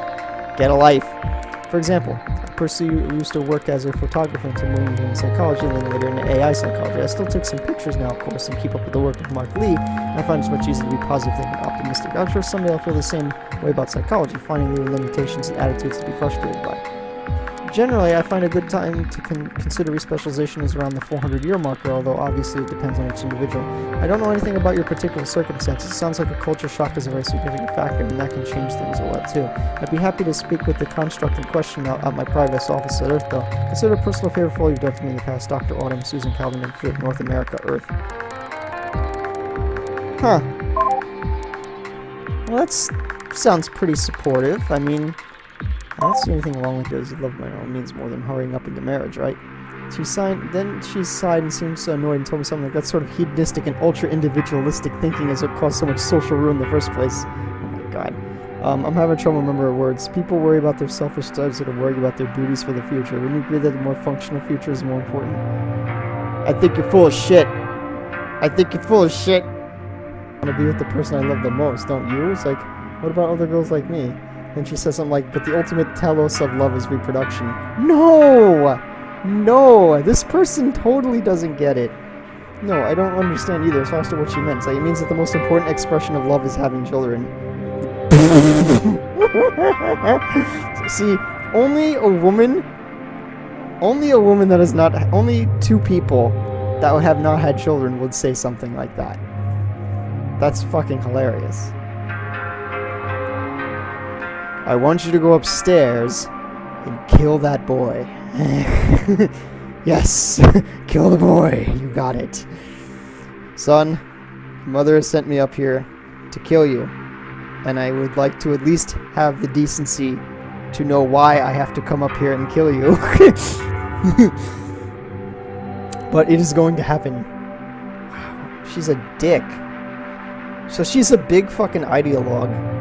Get a life. For example, I personally used to work as a photographer until moving into psychology and then later into AI psychology. I still take some pictures now, of course, and keep up with the work of Mark Lee, and I find it's much easier to be positive and optimistic. I'm sure someday I'll feel the same way about psychology, finding new limitations and attitudes to be frustrated by. Generally, I find a good time to consider respecialization is around the 400-year marker, although obviously it depends on each individual. I don't know anything about your particular circumstances. It sounds like a culture shock is a very significant factor, and that can change things a lot too. I'd be happy to speak with the construct in question at my private office at Earth, though. Consider a personal favor for all you've done for me in the past. Dr. Autumn, Susan Calvin, and Fit, North America, Earth. Huh. Well, that sounds pretty supportive. I mean, I don't see anything wrong with those. Love by all means more than hurrying up into marriage, right? She sighed and seemed so annoyed and told me something like that sort of hedonistic and ultra-individualistic thinking has caused so much social ruin in the first place. Oh my god. I'm having trouble remembering her words. People worry about their selfish studies that are worried about their duties for the future. Wouldn't you agree that the more functional future is more important? I think you're full of shit. I think you're full of shit. I want to be with the person I love the most, don't you? It's like, what about other girls like me? And she says something like, but the ultimate telos of love is reproduction. No! No! This person totally doesn't get it. No, I don't understand either, so I asked her what she meant. It's like, it means that the most important expression of love is having children. See, only a woman that has not, only two people that have not had children would say something like that. That's fucking hilarious. I want you to go upstairs and kill that boy. Yes, kill the boy. You got it. Son, mother has sent me up here to kill you. And I would like to at least have the decency to know why I have to come up here and kill you. But it is going to happen. Wow, she's a dick. So she's a big fucking ideologue.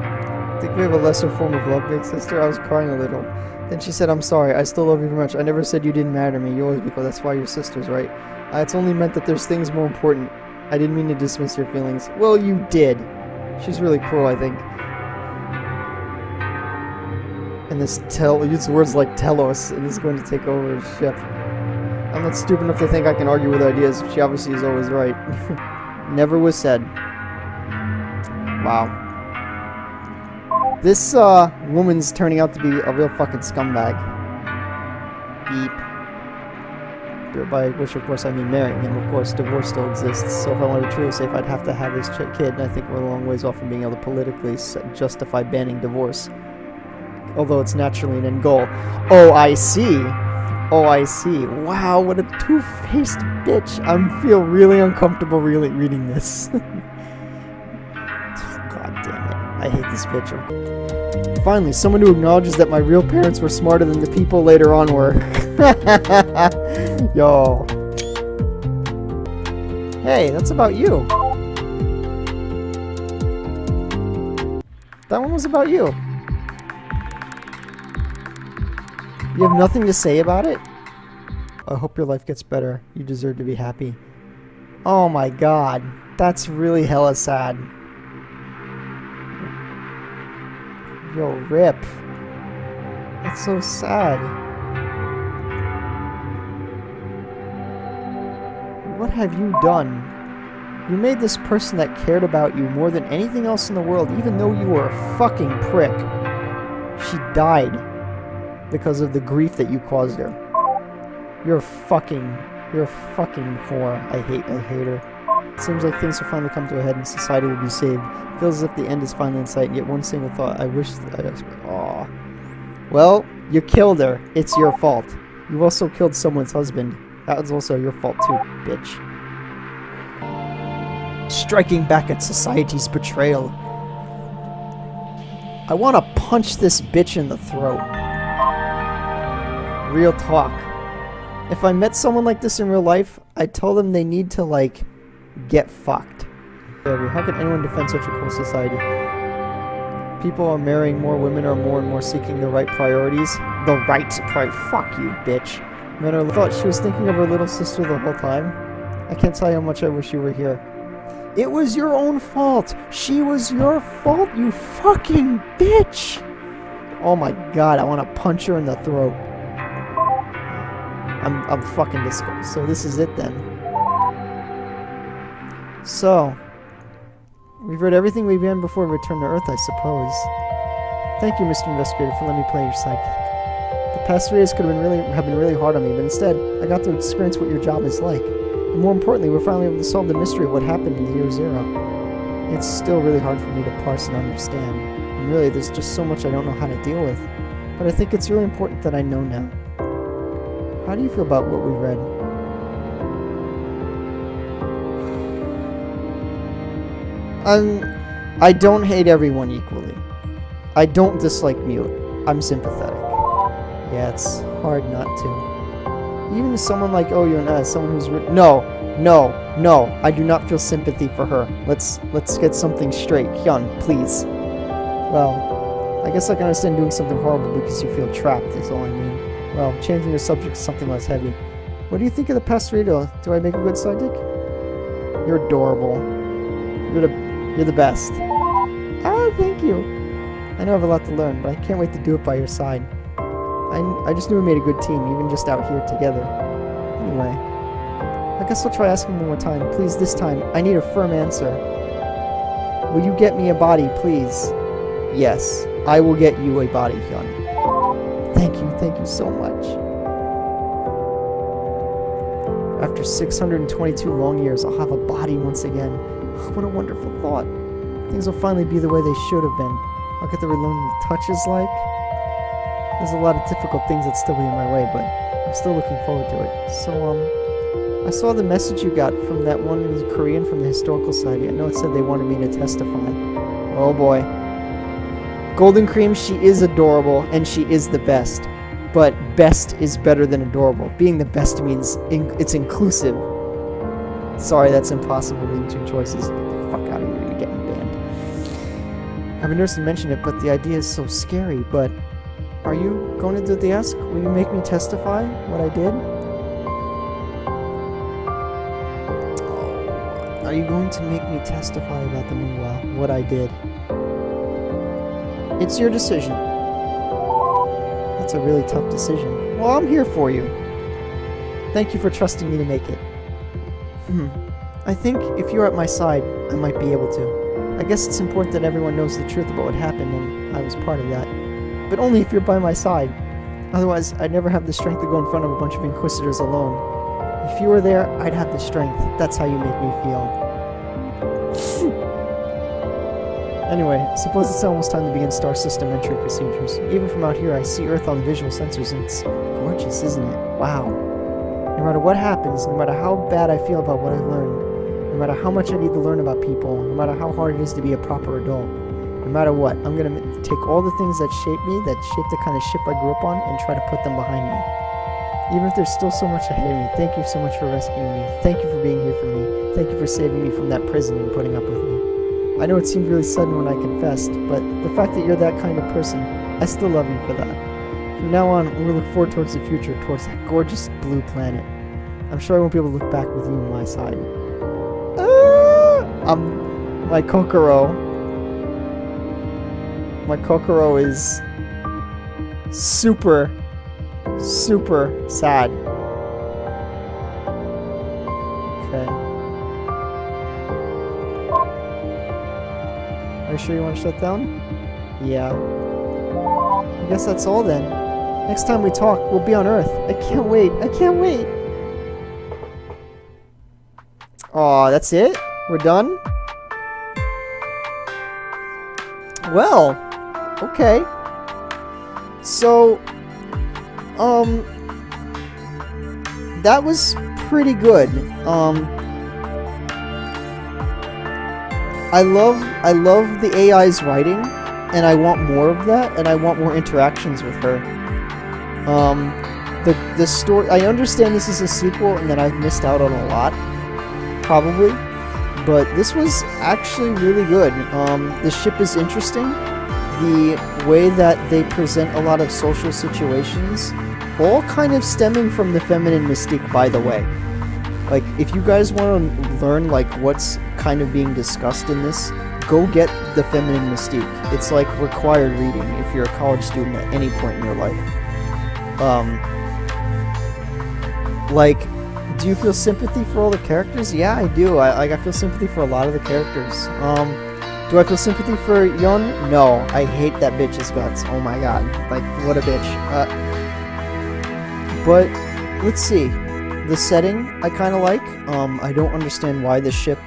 I think we have a lesser form of love, big sister. I was crying a little. Then she said, I'm sorry, I still love you very much. I never said you didn't matter to me. You always be cool. That's why you're sisters, right? It's only meant that there's things more important. I didn't mean to dismiss your feelings. Well, you did. She's really cruel, I think. And this use words like telos, and this is going to take over his ship. I'm not stupid enough to think I can argue with ideas. She obviously is always right. Never was said. Wow. This woman's turning out to be a real fucking scumbag. Beep. By which, of course, I mean marrying him. Of course, divorce still exists. So if I wanted to truly safe, I'd have to have this kid. And I think we're a long ways off from being able to politically justify banning divorce. Although it's naturally an end goal. Oh, I see. Oh, I see. Wow, what a two-faced bitch. I feel really uncomfortable really reading this. God damn it. I hate this bitch. Finally, someone who acknowledges that my real parents were smarter than the people later on were. Yo. Hey, that's about you. That one was about you. You have nothing to say about it? I hope your life gets better. You deserve to be happy. Oh my god. That's really hella sad. Yo, rip. That's so sad. What have you done? You made this person that cared about you more than anything else in the world, even though you were a fucking prick. She died because of the grief that you caused her. You're a fucking whore. I hate her. It seems like things will finally come to a head and society will be saved. It feels as if the end is finally in sight, yet one single thought, I wish that Aw. Well, you killed her. It's your fault. You also killed someone's husband. That was also your fault too, bitch. Striking back at society's betrayal. I want to punch this bitch in the throat. Real talk. If I met someone like this in real life, I'd tell them they need to, like, get fucked. How can anyone defend such a cruel society? People are marrying more women, are more and more seeking the right priorities. The right priority. Fuck you, bitch. Men are. I thought she was thinking of her little sister the whole time. I can't tell you how much I wish you were here. It was your own fault. She was your fault, you fucking bitch. Oh my god, I want to punch her in the throat. I'm fucking disgusted. So this is it then. So, we've read everything we began before we return to Earth, I suppose. Thank you, Mr. Investigator, for letting me play your sidekick. The past 3 days could have been really hard on me, but instead, I got to experience what your job is like. And more importantly, we're finally able to solve the mystery of what happened in year 0. It's still really hard for me to parse and understand. And really, there's just so much I don't know how to deal with. But I think it's really important that I know now. How do you feel about what we read? I don't hate everyone equally. I don't dislike Mute. I'm sympathetic. Yeah, it's hard not to. Even someone like Hyun, someone who's no, I do not feel sympathy for her. Let's get something straight. Hyun, please. Well, I guess I can understand doing something horrible because you feel trapped, is all I mean. Well, changing the subject to something less heavy. What do you think of the past reader? Do I make a good sidekick? You're adorable. You're the best. Oh, thank you. I know I have a lot to learn, but I can't wait to do it by your side. I just knew we made a good team, even just out here together. Anyway, I guess I'll try asking one more time. Please, this time, I need a firm answer. Will you get me a body, please? Yes, I will get you a body, Hyun. Thank you so much. After 622 long years, I'll have a body once again. What a wonderful thought. Things will finally be the way they should have been. I'll get to relearn what touch is like. There's a lot of difficult things that still be in my way, but I'm still looking forward to it. So, I saw the message you got from that one Korean from the Historical Society. I know it said they wanted me to testify. Oh boy. Golden Cream, she is adorable, and she is the best. But best is better than adorable. Being the best means it's inclusive. Sorry, that's impossible between 2 choices. Get the fuck out of here, you're getting banned. I've been nursing to mention it, but the idea is so scary, but... Are you going to do the ask? Will you make me testify what I did? Oh, are you going to make me testify about the moonwell, what I did? It's your decision. That's a really tough decision. Well, I'm here for you. Thank you for trusting me to make it. I think if you're at my side, I might be able to. I guess it's important that everyone knows the truth about what happened, and I was part of that. But only if you're by my side. Otherwise, I'd never have the strength to go in front of a bunch of Inquisitors alone. If you were there, I'd have the strength. That's how you make me feel. Anyway, I suppose it's almost time to begin star system entry procedures. Even from out here, I see Earth on the visual sensors, and it's gorgeous, isn't it? Wow. No matter what happens, no matter how bad I feel about what I've learned, no matter how much I need to learn about people, no matter how hard it is to be a proper adult, no matter what, I'm going to take all the things that shaped me, that shaped the kind of ship I grew up on, and try to put them behind me. Even if there's still so much ahead of me, thank you so much for rescuing me. Thank you for being here for me. Thank you for saving me from that prison and putting up with me. I know it seemed really sudden when I confessed, but the fact that you're that kind of person, I still love you for that. From now on, we'll look forward towards the future, towards that gorgeous blue planet. I'm sure I won't be able to look back with you on my side. My Kokoro. My Kokoro is super sad. Okay. Are you sure you want to shut down? Yeah. I guess that's all then. Next time we talk, we'll be on Earth. I can't wait. I can't wait. Aw, that's it? We're done? Well, okay. So, that was pretty good. I love the AI's writing, and I want more of that, and I want more interactions with her. The story, I understand this is a sequel and that I've missed out on a lot, probably, but this was actually really good. The ship is interesting. The way that they present a lot of social situations, all kind of stemming from the feminine mystique, by the way. Like, if you guys want to learn, like, what's kind of being discussed in this, go get The Feminine Mystique. It's like required reading if you're a college student at any point in your life. Like, do you feel sympathy for all the characters? Yeah, I do. I feel sympathy for a lot of the characters. Do I feel sympathy for Hyun? No, I hate that bitch's guts. Oh my god, like, what a bitch. But let's see. The setting I kind of like. I don't understand why the ship.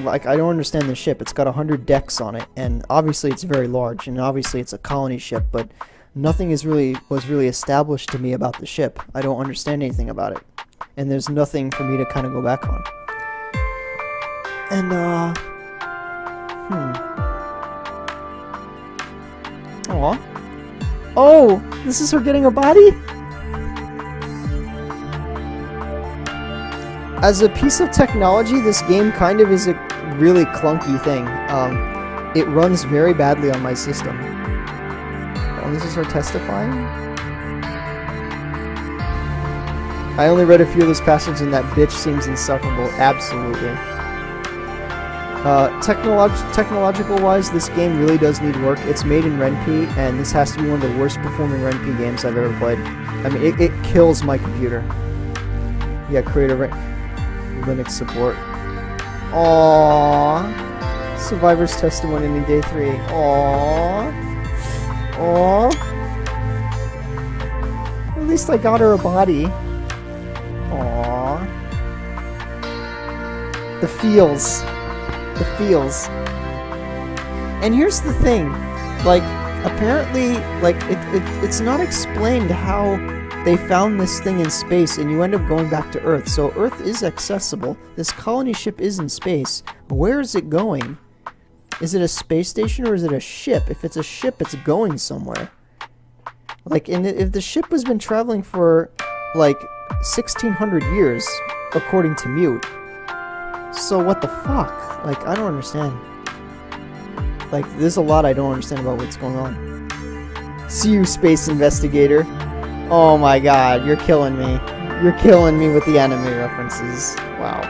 Like, I don't understand the ship. It's got 100 decks on it, and obviously it's very large, and obviously it's a colony ship, but nothing was really established to me about the ship. I don't understand anything about it, and there's nothing for me to kind of go back on. And Aw. Oh, this is her getting a body? As a piece of technology, this game kind of is a really clunky thing. It runs very badly on my system. Oh, this is her testifying? I only read a few of those passages and that bitch seems insufferable. Absolutely. Technological-wise, this game really does need work. It's made in Ren'P, and this has to be one of the worst performing Ren'P games I've ever played. I mean, it kills my computer. Yeah, create a Linux support. Aww. Survivor's testimony in day 3. Aww. Aww. At least I got her a body. Aww. The feels. The feels. And here's the thing. Like, apparently, like, it's not explained how they found this thing in space, and you end up going back to Earth. So Earth is accessible. This colony ship is in space. Where is it going? Is it a space station or is it a ship? If it's a ship, it's going somewhere. Like, and if the ship has been traveling for, like, 1,600 years, according to Mute. So what the fuck? Like, I don't understand. Like, there's a lot I don't understand about what's going on. See you, Space Investigator. Oh my god, you're killing me. You're killing me with the anime references. Wow.